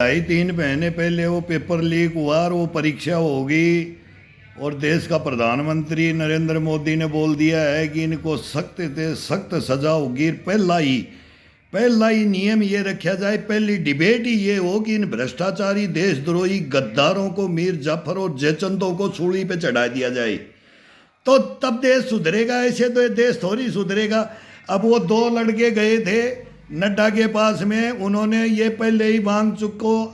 ढाई तीन महीने पहले वो पेपर लीक हुआ और वो परीक्षा होगी और देश का प्रधानमंत्री नरेंद्र मोदी ने बोल दिया है कि इनको सख्त से सख्त सजा होगी। पहला ही नियम ये रखा जाए, पहली डिबेट ही ये हो कि इन भ्रष्टाचारी देशद्रोही गद्दारों को, मीर जाफर और जयचंदों को सूली पे चढ़ा दिया जाए, तो तब देश सुधरेगा। ऐसे तो ये देश थोड़ी सुधरेगा। अब वो दो लड़के गए थे नड्डा के पास में, उन्होंने ये पहले ही वांगचुक को,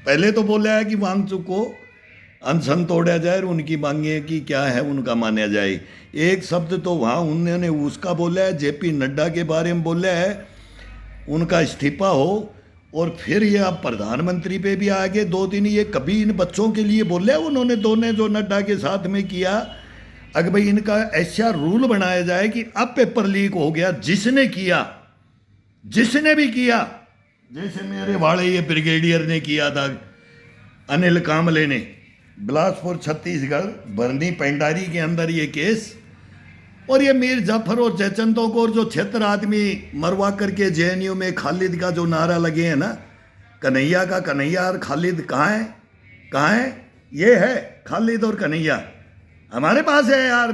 पहले तो बोला है कि वांगचुक को अनशन तोड़ा जाए और उनकी मांगे कि क्या है उनका माना जाए। एक शब्द तो वहाँ उन्होंने उसका बोला है, जेपी नड्डा के बारे में बोला है उनका इस्तीफा हो। और फिर ये अब प्रधानमंत्री पे भी आगे दो दिन ये कभी इन बच्चों के लिए बोले उन्होंने, दोनों जो नड्डा के साथ में किया, अगर भाई इनका ऐसा रूल बनाया जाए कि अब पेपर लीक हो गया, जिसने भी किया, जैसे मेरे वाले ये ब्रिगेडियर ने किया था, अनिल कामले ने, बिलासपुर छत्तीसगढ़ बरनी पेंडारी के अंदर ये केस, और ये मीर जाफर और जयचंदों को, और जो 76 आदमी मरवा करके जेएनयू में खालिद का जो नारा लगे हैं ना, कन्हैया का, कन्हैया और खालिद कहाँ है? ये है खालिद और कन्हैया हमारे पास है यार,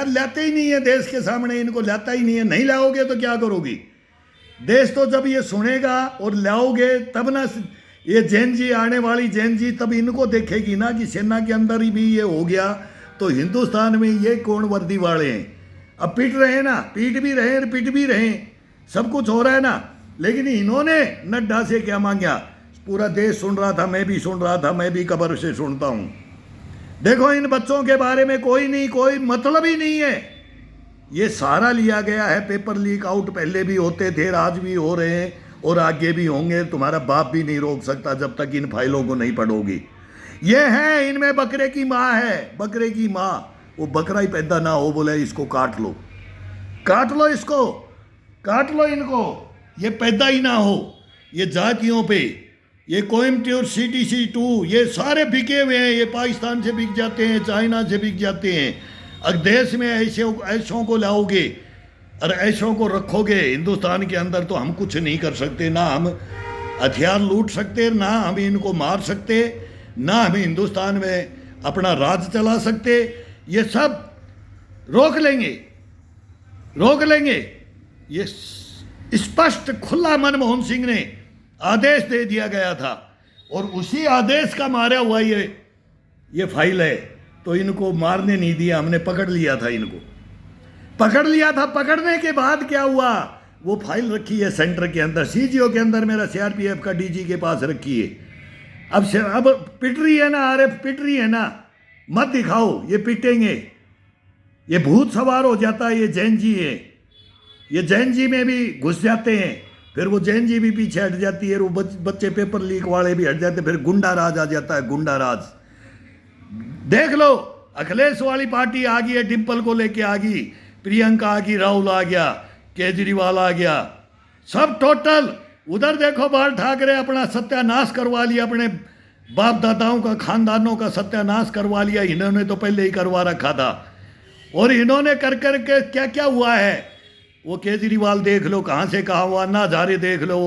लाते ही नहीं है देश के सामने, इनको लाता ही नहीं है। नहीं लाओगे तो क्या करोगी? देश तो जब ये सुनेगा और लाओगे तब ना, ये जैन जी, आने वाली जैन जी तब इनको देखेगी ना कि सेना के अंदर ही भी ये हो गया तो हिंदुस्तान में ये कौन वर्दी वाले हैं। अब पीट रहे हैं ना, पीट भी रहे हैं, सब कुछ हो रहा है ना। लेकिन इन्होंने नड्डा से क्या मांगा? पूरा देश सुन रहा था, मैं भी सुन रहा था, मैं भी कब्र से सुनता हूँ। देखो इन बच्चों के बारे में कोई मतलब ही नहीं है। ये सारा लिया गया है, पेपर लीक आउट पहले भी होते थे, आज भी हो रहे हैं और आगे भी होंगे। तुम्हारा बाप भी नहीं रोक सकता जब तक इन फाइलों को नहीं पढ़ोगी। ये है, इनमें बकरे की माँ है, बकरे की माँ। वो बकरा ही पैदा ना हो, बोले इसको काट लो इसको, काट लो इनको, ये पैदा ही ना हो। ये जातियों पे, ये कोयम्बटूर CTC2 ये सारे बिके हुए हैं। ये पाकिस्तान से बिक जाते हैं, चाइना से बिक जाते हैं। अगर देश में ऐशों को लाओगे और ऐशों को रखोगे हिंदुस्तान के अंदर तो हम कुछ नहीं कर सकते। ना हम हथियार लूट सकते, ना हम इनको मार सकते, ना हम हिंदुस्तान में अपना राज चला सकते। ये सब रोक लेंगे। ये स्पष्ट खुला मनमोहन सिंह ने आदेश दे दिया गया था और उसी आदेश का मारा हुआ ये फाइल है। तो इनको मारने नहीं दिया, हमने पकड़ लिया था इनको, पकड़ने के बाद क्या हुआ? वो फाइल रखी है सेंटर के अंदर, CGO के अंदर, मेरा CRPF का DG के पास रखी है। अब पिट रही है ना, RF पिट रही है ना, मत दिखाओ, ये पिटेंगे। ये भूत सवार हो जाता है, ये जैन जी है, ये जैन जी में भी घुस जाते हैं, फिर वो जैन जी भी पीछे हट जाती है, वो बच्चे पेपर लीक वाले भी हट जाते हैं, फिर गुंडा राज आ जाता है, गुंडा राज। देख लो, अखिलेश वाली पार्टी आ गई है, डिम्पल को लेके आ गई, प्रियंका आ गई, राहुल आ गया, केजरीवाल आ गया, सब टोटल। उधर देखो बाल ठाकरे अपना सत्यानाश करवा लिया, अपने बाप दादाओं का, खानदानों का सत्यानाश करवा लिया। इन्होंने तो पहले ही करवा रखा था। और इन्होंने कर के क्या क्या हुआ है, वो केजरीवाल देख लो कहाँ से कहाँ हुआ, अन्ना हजारे देख लो,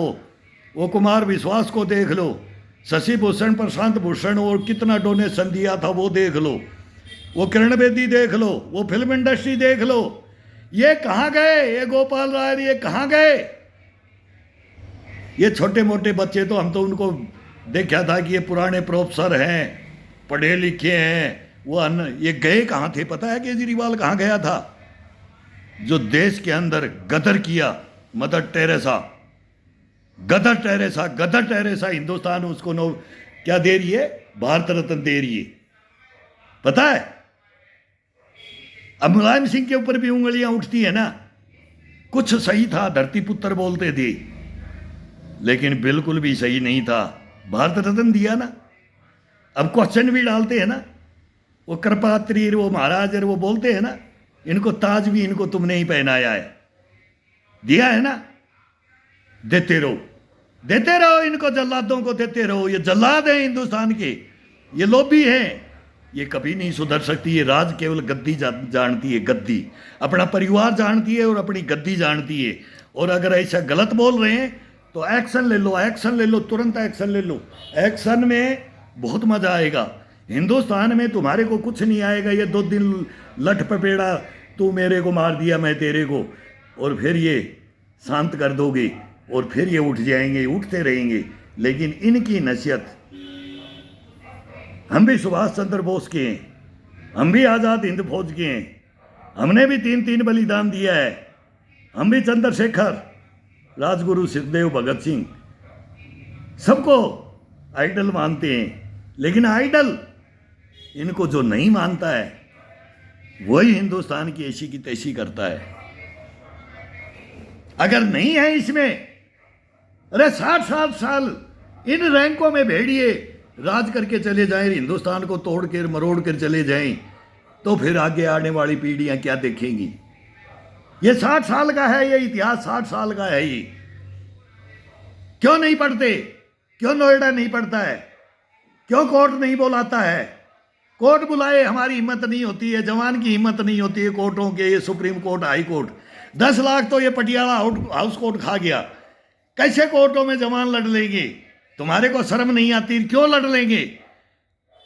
वो कुमार विश्वास को देख लो, शशि भूषण, प्रशांत भूषण, और कितना डोनेशन दिया था वो देख लो, वो किरण बेदी देख लो, वो फिल्म इंडस्ट्री देख लो। ये कहाँ गए? ये गोपाल राय, ये कहाँ गए? ये छोटे मोटे बच्चे तो हम तो उनको देखा था कि ये पुराने प्रोफेसर हैं, पढ़े लिखे हैं, ये गए कहाँ थे? पता है केजरीवाल कहाँ गया था? जो देश के अंदर गदर किया, मदर टेरेसा, गदर टेरेसा, हिंदुस्तान उसको क्या दे रही है? भारत रत्न दे रही है, पता है? अब मुलायम सिंह के ऊपर भी उंगलियां उठती है ना। कुछ सही था, धरती पुत्र बोलते थे, लेकिन बिल्कुल भी सही नहीं था। भारत रत्न दिया ना, अब क्वेश्चन भी डालते हैं ना, वो कृपात्री, वो महाराज, वो बोलते हैं ना, इनको ताज भी इनको तुमने ही पहनाया है, दिया है ना। देते रहो इनको, जल्लादों को देते रहो। ये जल्लाद हैं हिंदुस्तान के, ये लोभी हैं, ये कभी नहीं सुधर सकती। ये राज केवल गद्दी जानती है, गद्दी अपना परिवार जानती है और अपनी गद्दी जानती है। और अगर ऐसा गलत बोल रहे हैं तो एक्शन ले लो, एक्शन ले लो, तुरंत एक्शन ले लो। एक्शन में बहुत मजा आएगा। हिंदुस्तान में तुम्हारे को कुछ नहीं आएगा। ये 2 दिन लठ पपेड़ा, तू मेरे को मार दिया मैं तेरे को, और फिर ये शांत कर दोगे और फिर ये उठ जाएंगे, उठते रहेंगे। लेकिन इनकी नसीहत, हम भी सुभाष चंद्र बोस के हैं, हम भी आज़ाद हिंद फौज के हैं, हमने भी 3 बलिदान दिया है, हम भी चंद्रशेखर, राजगुरु सुखदेव, भगत सिंह, सबको आइडल मानते हैं। लेकिन आइडल इनको जो नहीं मानता है वही हिंदुस्तान की ऐसी की तैसी करता है। अगर नहीं है इसमें, अरे 60 साल इन रैंकों में भेड़िए राज करके चले जाएं, हिंदुस्तान को तोड़ कर मरोड़ कर चले जाएं, तो फिर आगे आने वाली पीढ़ियां क्या देखेंगी? ये 60 साल का है, ये इतिहास 60 साल का है। ये क्यों नहीं पढ़ते? क्यों नोएडा नहीं पढ़ता है? क्यों कोर्ट नहीं बुलाता है? कोर्ट बुलाए, हमारी हिम्मत नहीं होती है, जवान की हिम्मत नहीं होती है कोर्टों के। ये supreme court, high court, 10 lakh तो ये पटियाला हाउस कोर्ट खा गया। कैसे कोर्टों में जवान लड़ लेंगे? तुम्हारे को शर्म नहीं आती? क्यों लड़ लेंगे?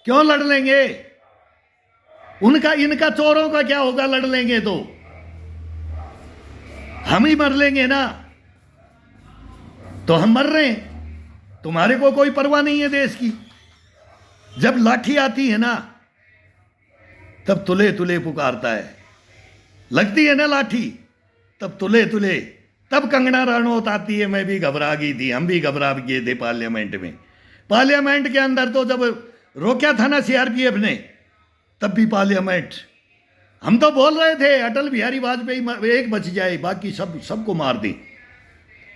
क्यों लड़ लेंगे? उनका इनका चोरों का क्या होगा लड़ लेंगे तो? हम ही मर लेंगे ना। तो हम मर रहे हैं, तुम्हारे को कोई परवाह नहीं है देश की। जब लाठी आती है ना तब तुले तुले पुकारता है, लगती है ना लाठी तब तुले तुले, तब कंगना रनौत आती है, मैं भी घबरा गई थी, हम भी घबरा गए थे पार्लियामेंट में। पार्लियामेंट के अंदर तो जब रोका था ना सीआरपीएफ ने, तब भी पार्लियामेंट, हम तो बोल रहे थे अटल बिहारी वाजपेयी एक बच जाए, बाकी सबको मार दे।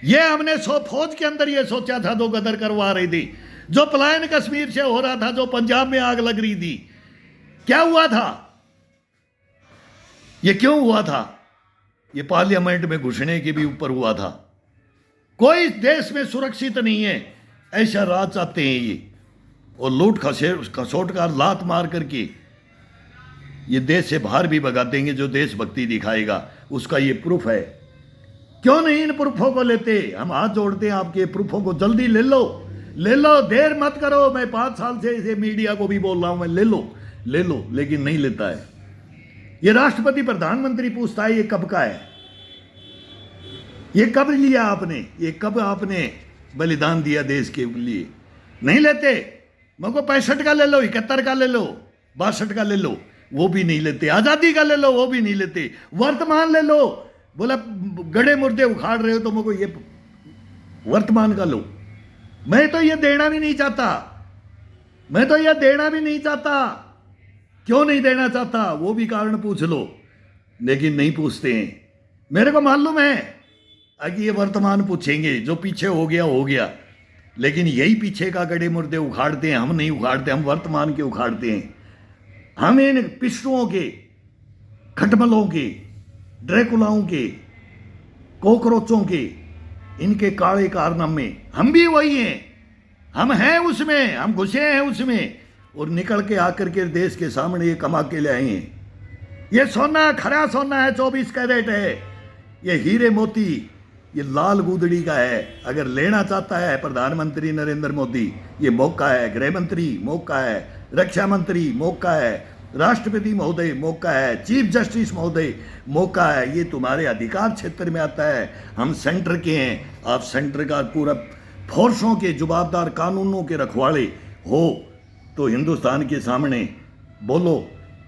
ये हमने फौज के अंदर ये सोचा था, जो गदर करवा रही थी, जो पलायन कश्मीर से हो रहा था, जो पंजाब में आग लग रही थी। क्या हुआ था? ये क्यों हुआ था? ये पार्लियामेंट में घुसने के भी ऊपर हुआ था। कोई देश में सुरक्षित नहीं है, ऐसा राज चाहते हैं ये, और लूट खसोट का लात मार करके ये देश से बाहर भी भगा देंगे। जो देशभक्ति दिखाएगा उसका ये प्रूफ है। क्यों नहीं इन प्रूफों को लेते? हम हाथ जोड़ते हैं आपके प्रूफों को, जल्दी ले लो, ले लो, देर मत करो। मैं 5 साल से इसे मीडिया को भी बोल रहा हूं, मैं ले लो ले लो, लेकिन नहीं लेता है। ये राष्ट्रपति प्रधानमंत्री पूछता है ये कब का है, ये कब लिया आपने, ये कब आपने बलिदान दिया देश के लिए? नहीं लेते। मगर 65 का ले लो, 71 का ले लो, 62 का ले लो, वो भी नहीं लेते। आजादी का ले लो, वो भी नहीं लेते। वर्तमान ले लो, बोला गड़े मुर्दे उखाड़ रहे हो तो मुझको ये वर्तमान का लो। मैं तो ये देना भी नहीं चाहता, मैं तो ये देना भी नहीं चाहता। क्यों नहीं देना चाहता वो भी कारण पूछ लो, लेकिन नहीं पूछते हैं। मेरे को मालूम है कि ये वर्तमान पूछेंगे, जो पीछे हो गया, लेकिन यही पीछे का गड़े मुर्दे उखाड़ते हैं। हम नहीं उखाड़ते, हम वर्तमान के उखाड़ते हैं। हम इन पिस्टुओं के, खटमलों के, ड्रैकुलाओं के, कॉकरोचों के, इनके काले कारनामे, हम भी वही हैं। हम हैं उसमें, हम घुसे हैं उसमें, और निकल के आकर के देश के सामने ये कमा के ले आए हैं। ये सोना खरा सोना है, 24 कैरेट है। ये हीरे मोती, ये लाल गुदड़ी का है। अगर लेना चाहता है प्रधानमंत्री नरेंद्र मोदी, ये मौका है। गृह मंत्री मौका है, रक्षा मंत्री मौका है, राष्ट्रपति महोदय मौका है, चीफ जस्टिस महोदय मौका है। ये तुम्हारे अधिकार क्षेत्र में आता है। हम सेंटर के हैं, आप सेंटर का पूरा फोर्सों के जवाबदार, कानूनों के रखवाले हो, तो हिंदुस्तान के सामने बोलो।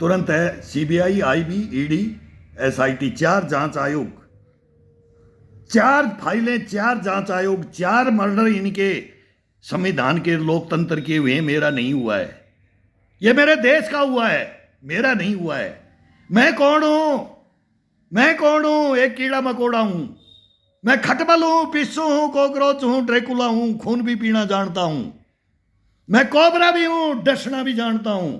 तुरंत है सीबीआई, आईबी, ईडी, एसआईटी, 4 जांच आयोग, 4 फाइलें, 4 जांच आयोग, 4 मर्डर इनके संविधान के लोकतंत्र के हुए। मेरा नहीं हुआ है, ये मेरे देश का हुआ है, मेरा नहीं हुआ है। मैं कौन हूं? मैं कौन हूं? एक कीड़ा मकोड़ा हूं। मैं खटमल हूं, पिस्सू हूं, कॉकरोच हूं, ड्रैकुला हूं, खून भी पीना जानता हूं। मैं कोबरा भी हूं, डसना भी जानता हूं,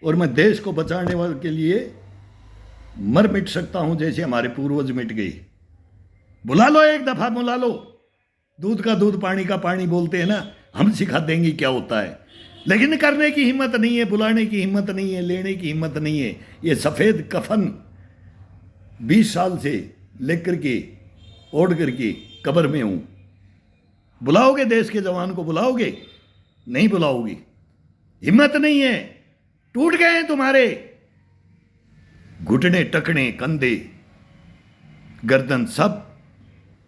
और मैं देश को बचाने वाले के लिए मर मिट सकता हूं, जैसे हमारे पूर्वज मिट गए। बुला लो, एक दफा बुला लो। दूध का दूध, पानी का पानी बोलते हैं ना, हम सिखा देंगे क्या होता है। लेकिन करने की हिम्मत नहीं है, बुलाने की हिम्मत नहीं है, लेने की हिम्मत नहीं है। ये सफ़ेद कफन 20 साल से लेकर के ओढ़ करके कब्र में हूं। बुलाओगे देश के जवान को? बुलाओगे? नहीं बुलाओगी। हिम्मत नहीं है, टूट गए हैं तुम्हारे घुटने, टकने, कंधे, गर्दन, सब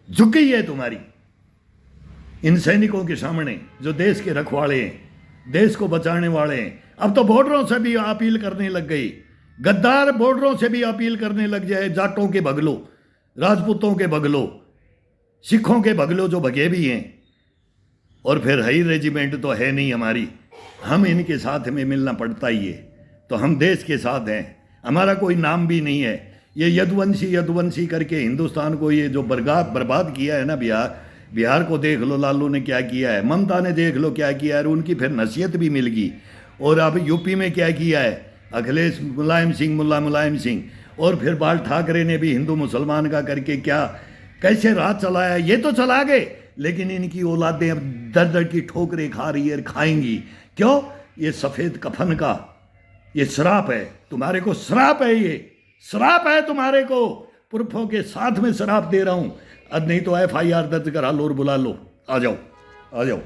झुक गई है तुम्हारी इन सैनिकों के सामने जो देश के रखवाले हैं, देश को बचाने वाले हैं। अब तो बॉर्डरों से भी अपील करने लग गई, गद्दार बॉर्डरों से भी अपील करने लग जाए, जाटों के भगलो, राजपूतों के भगलो, सिखों के भगलो जो भगे भी हैं। और फिर हाई रेजिमेंट तो है नहीं हमारी, हम इनके साथ में मिलना पड़ता ही है। तो हम देश के साथ हैं, हमारा कोई नाम भी नहीं है। ये यदुवंशी करके हिंदुस्तान को ये जो बर्बाद किया है ना, बिहार को देख लो लालू ने क्या किया है, ममता ने देख लो क्या किया है, और उनकी फिर नसीहत भी मिल गई। और अब यूपी में क्या किया है अखिलेश, मुलायम सिंह, और फिर बाल ठाकरे ने भी हिंदू मुसलमान का करके क्या कैसे राज चलाया। ये तो चला गए, लेकिन इनकी औलादें अब दर दर की ठोकरें खा रही है, खाएंगी। क्यों? ये सफ़ेद कफन का ये श्राप है तुम्हारे को, श्राप है, ये श्राप है तुम्हारे को। पुरखों के साथ में श्राप दे रहा हूं। अब नहीं तो FIR दर्ज करा लो और बुला लो, आ जाओ, आ जाओ।